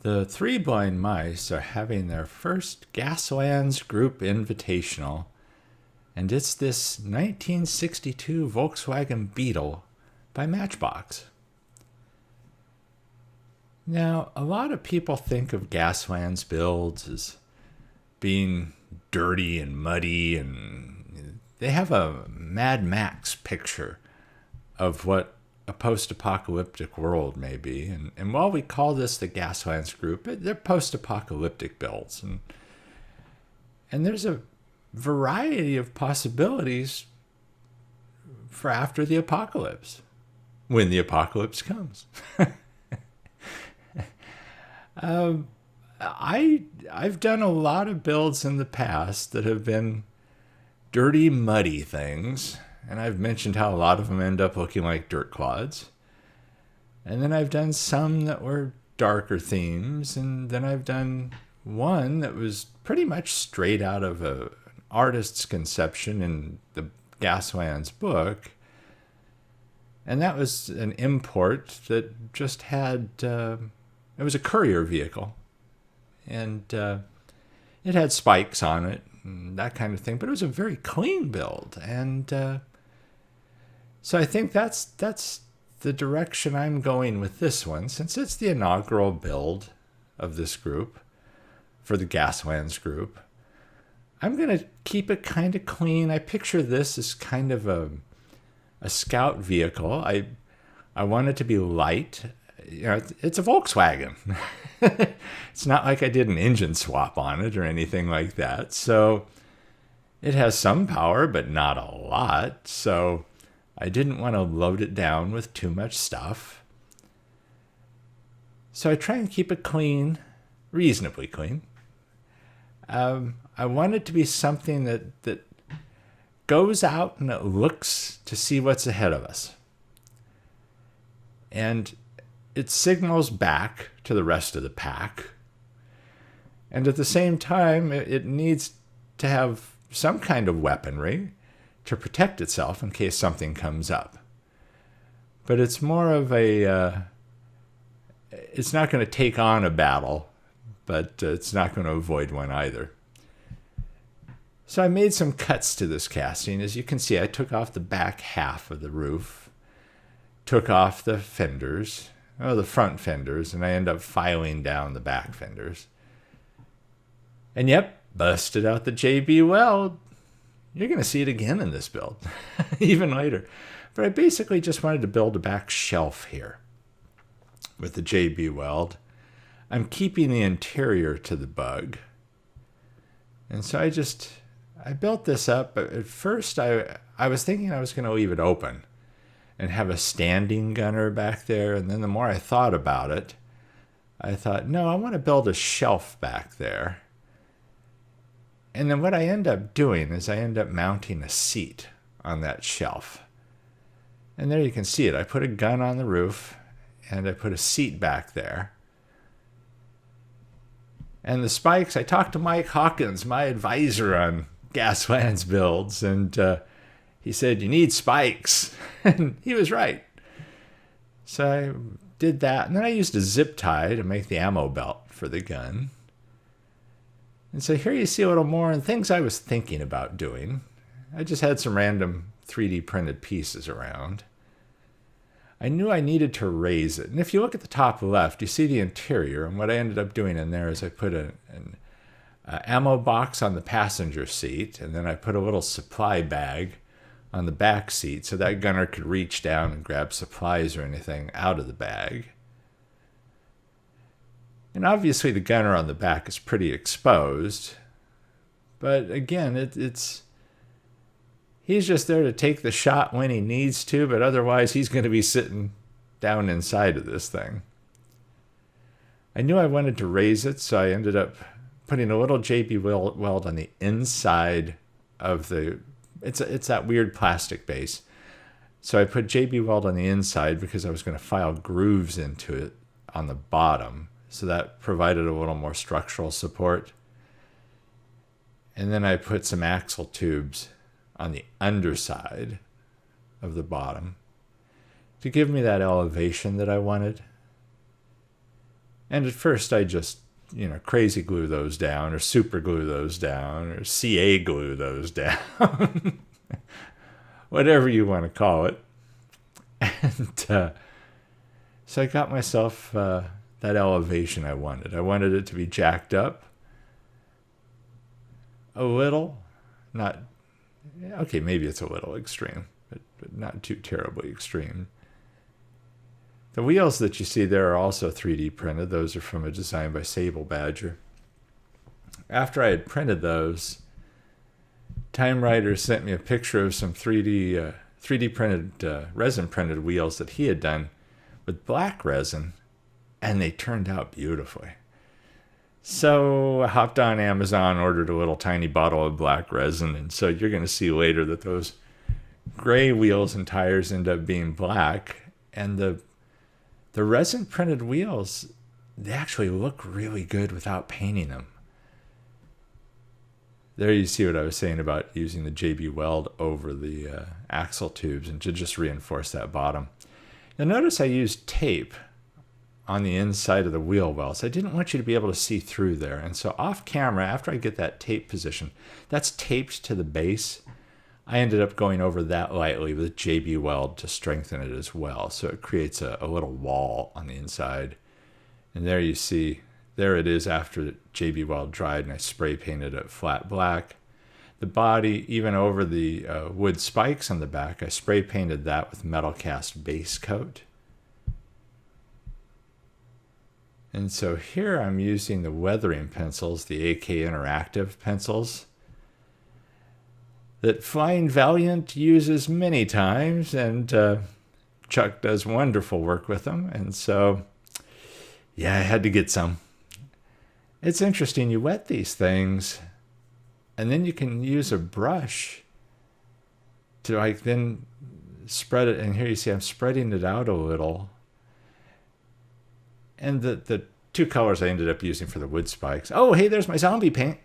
The Three Blind Mice are having their first Gaslands Group Invitational, and it's this 1962 Volkswagen Beetle by Matchbox. Now, a lot of people think of Gaslands builds as being dirty and muddy, and they have a Mad Max picture of what a post-apocalyptic world may be. And while we call this the Gaslands Group, they're post-apocalyptic builds. And there's a variety of possibilities for after the apocalypse, when the apocalypse comes. I've done a lot of builds in the past that have been dirty, muddy things. And I've mentioned how a lot of them end up looking like dirt clods. And then I've done some that were darker themes. And then I've done one that was pretty much straight out of an artist's conception in the Gaslands book. And that was an import that just had, it was a courier vehicle. And it had spikes on it and that kind of thing. But it was a very clean build. And so I think that's the direction I'm going with this one, since it's the inaugural build of this group for the Gaslands Group. I'm going to keep it kind of clean. I picture this as kind of a scout vehicle. I want it to be light. You know, it's a Volkswagen. It's not like I did an engine swap on it or anything like that. So it has some power, but not a lot. So I didn't want to load it down with too much stuff. So I try and keep it clean, reasonably clean. I want it to be something that goes out and it looks to see what's ahead of us. And it signals back to the rest of the pack. And at the same time, it needs to have some kind of weaponry to protect itself in case something comes up. But it's more of it's not going to take on a battle, but it's not going to avoid one either. So I made some cuts to this casting. As you can see, I took off the back half of the roof, took off the fenders, the front fenders, and I end up filing down the back fenders. And yep, busted out the JB weld. You're going to see it again in this build, even later. But I basically just wanted to build a back shelf here with the JB weld. I'm keeping the interior to the bug. And so I built this up. But at first, I was thinking I was going to leave it open and have a standing gunner back there. And then the more I thought about it, I thought, no, I want to build a shelf back there. And then what I end up doing is I end up mounting a seat on that shelf. And there you can see it. I put a gun on the roof and I put a seat back there. And the spikes, I talked to Mike Hawkins, my advisor on Gaslands builds, and he said, you need spikes. And he was right. So I did that. And then I used a zip tie to make the ammo belt for the gun. And so here you see a little more and things I was thinking about doing. I just had some random 3D printed pieces around. I knew I needed to raise it. And if you look at the top left, you see the interior. And what I ended up doing in there is I put an ammo box on the passenger seat. And then I put a little supply bag on the back seat so that gunner could reach down and grab supplies or anything out of the bag. And obviously the gunner on the back is pretty exposed. But again, he's just there to take the shot when he needs to, but otherwise he's going to be sitting down inside of this thing. I knew I wanted to raise it, so I ended up putting a little JB weld on the inside of the... It's that weird plastic base. So I put JB weld on the inside because I was going to file grooves into it on the bottom. So that provided a little more structural support. And then I put some axle tubes on the underside of the bottom to give me that elevation that I wanted. And at first I just, crazy glue those down, or super glue those down, or CA glue those down, whatever you want to call it. And so I got myself that elevation I wanted. I wanted it to be jacked up a little, not, okay, maybe it's a little extreme, but not too terribly extreme. The wheels that you see there are also 3D printed. Those are from a design by Sable Badger. After I had printed those, Time Rider sent me a picture of some 3D printed, resin printed wheels that he had done with black resin, and they turned out beautifully. So I hopped on Amazon, ordered a little tiny bottle of black resin, and so you're going to see later that those gray wheels and tires end up being black, and the resin printed wheels, they actually look really good without painting them. There you see what I was saying about using the JB Weld over the axle tubes and to just reinforce that bottom. You'll notice I used tape on the inside of the wheel wells. I didn't want you to be able to see through there. And so off camera, after I get that tape position, that's taped to the base. I ended up going over that lightly with JB Weld to strengthen it as well. So it creates a little wall on the inside. And there you see, there it is after JB Weld dried, and I spray painted it flat black. The body, even over the wood spikes on the back, I spray painted that with metal cast base coat. And so here I'm using the weathering pencils, the AK Interactive pencils, that Flying Valiant uses many times, and Chuck does wonderful work with them. And so, yeah, I had to get some. It's interesting, you wet these things, and then you can use a brush to then spread it. And here you see I'm spreading it out a little. And the two colors I ended up using for the wood spikes. Oh, hey, there's my zombie paint.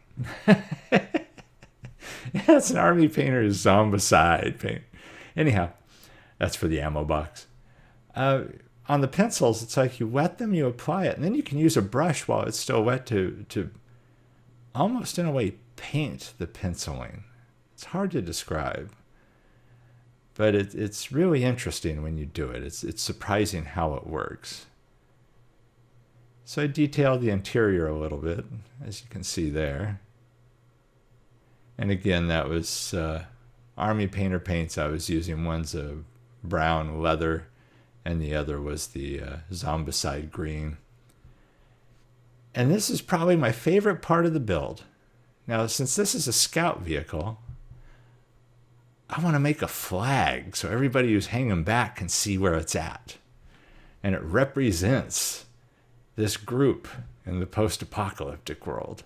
That's an Army Painter's Zombicide paint. Anyhow, that's for the ammo box. On the pencils, it's like you wet them, you apply it, and then you can use a brush while it's still wet to almost, in a way, paint the penciling. It's hard to describe, but it's really interesting when you do it. It's surprising how it works. So I detailed the interior a little bit, as you can see there. And again, that was Army Painter paints I was using. One's a brown leather, and the other was the Zombicide green. And this is probably my favorite part of the build. Now, since this is a scout vehicle, I want to make a flag so everybody who's hanging back can see where it's at. And it represents this group in the post-apocalyptic world.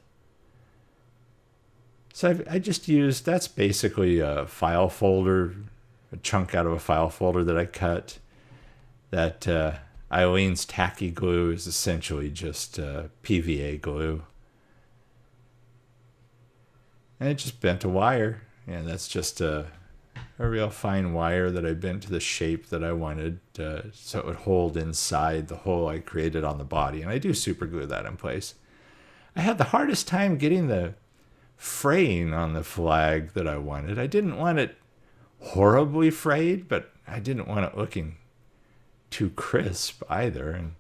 So I just used, that's basically a file folder, a chunk out of a file folder that I cut. That Eileen's tacky glue is essentially just PVA glue. And it just bent a wire. And that's just a real fine wire that I bent to the shape that I wanted so it would hold inside the hole I created on the body. And I do super glue that in place. I had the hardest time getting the fraying on the flag that I wanted. I didn't want it horribly frayed, but I didn't want it looking too crisp either. And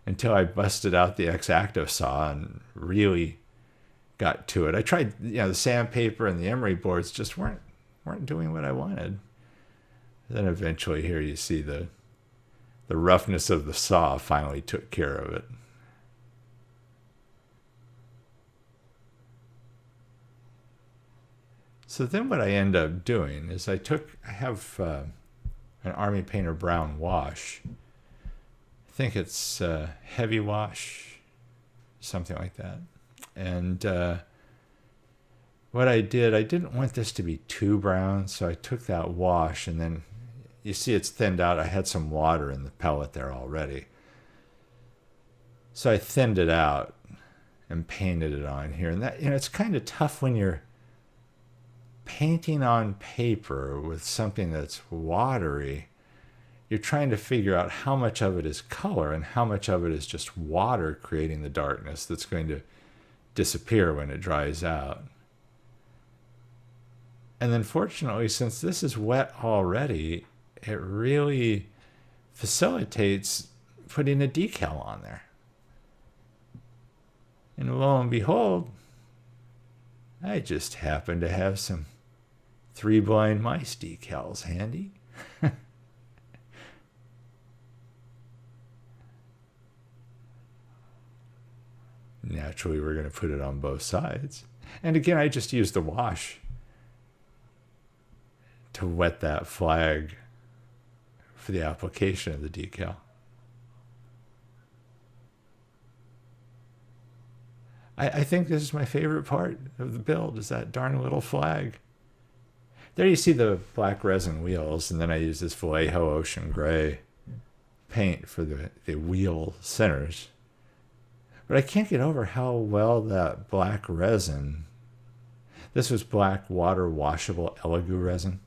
until I busted out the X-Acto saw and really got to it. I tried, the sandpaper and the emery boards just weren't doing what I wanted. Then eventually here you see the roughness of the saw finally took care of it. So then what I end up doing is I have an Army Painter brown wash. I think it's heavy wash, something like that. And what I didn't want this to be too brown, so I took that wash, and then you see it's thinned out. I had some water in the pellet there already. So I thinned it out and painted it on here. And that, it's kind of tough when you're painting on paper with something that's watery. you're trying to figure out how much of it is color and how much of it is just water creating the darkness that's going to disappear when it dries out. And then fortunately, since this is wet already, it really facilitates putting a decal on there. And lo and behold, I just happen to have some Three Blind Mice decals handy. Naturally, we're going to put it on both sides. And again, I just used the wash to wet that flag for the application of the decal. I think this is my favorite part of the build, is that darn little flag. There you see the black resin wheels, and then I use this Vallejo Ocean Gray paint for the wheel centers. But I can't get over how well that black resin, this was black water washable Elegoo resin,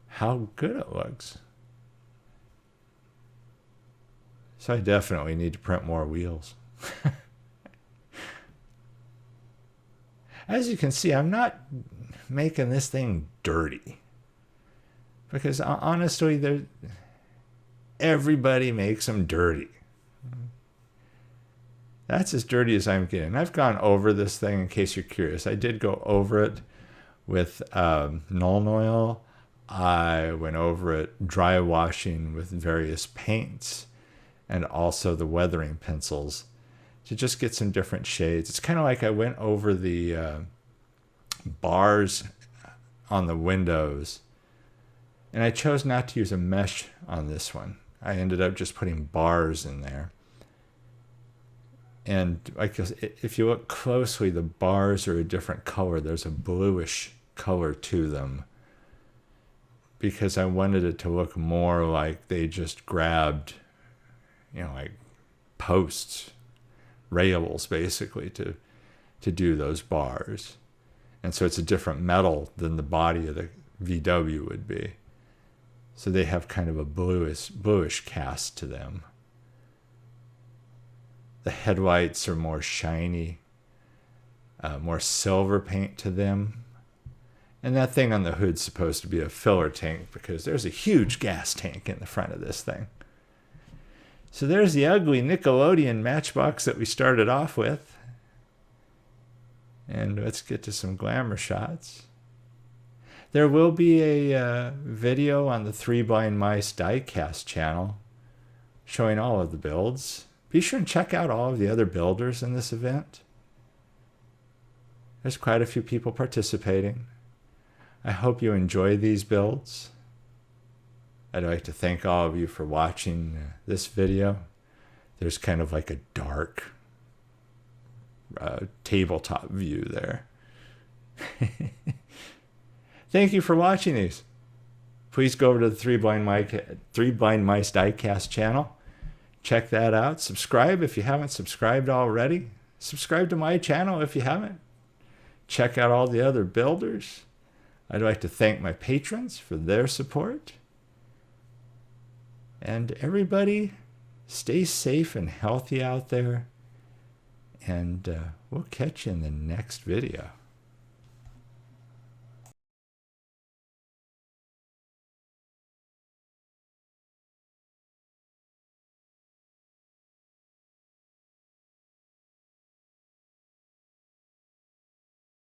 how good it looks. So I definitely need to print more wheels. As you can see, I'm not making this thing dirty. Because honestly, everybody makes them dirty. That's as dirty as I'm getting. I've gone over this thing in case you're curious. I did go over it with Nuln Oil. I went over it dry washing with various paints and also the weathering pencils to just get some different shades. It's kind of like I went over the bars on the windows, and I chose not to use a mesh on this one. I ended up just putting bars in there. And if you look closely, the bars are a different color. There's a bluish color to them because I wanted it to look more like they just grabbed, like posts, rails basically to do those bars. And so it's a different metal than the body of the VW would be. So they have kind of a bluish cast to them. The headlights are more shiny, more silver paint to them. And that thing on the hood's supposed to be a filler tank because there's a huge gas tank in the front of this thing. So there's the ugly Nickelodeon Matchbox that we started off with. And let's get to some glamour shots. There will be a video on the Three Blind Mice Diecast channel showing all of the builds. Be sure and check out all of the other builders in this event. There's quite a few people participating. I hope you enjoy these builds. I'd like to thank all of you for watching this video. There's kind of like a dark tabletop view there. Thank you for watching these. Please go over to the Three Blind Mice Diecast channel. Check that out. Subscribe if you haven't subscribed already. Subscribe to my channel if you haven't. Check out all the other builders. I'd like to thank my patrons for their support. And everybody, stay safe and healthy out there. And we'll catch you in the next video.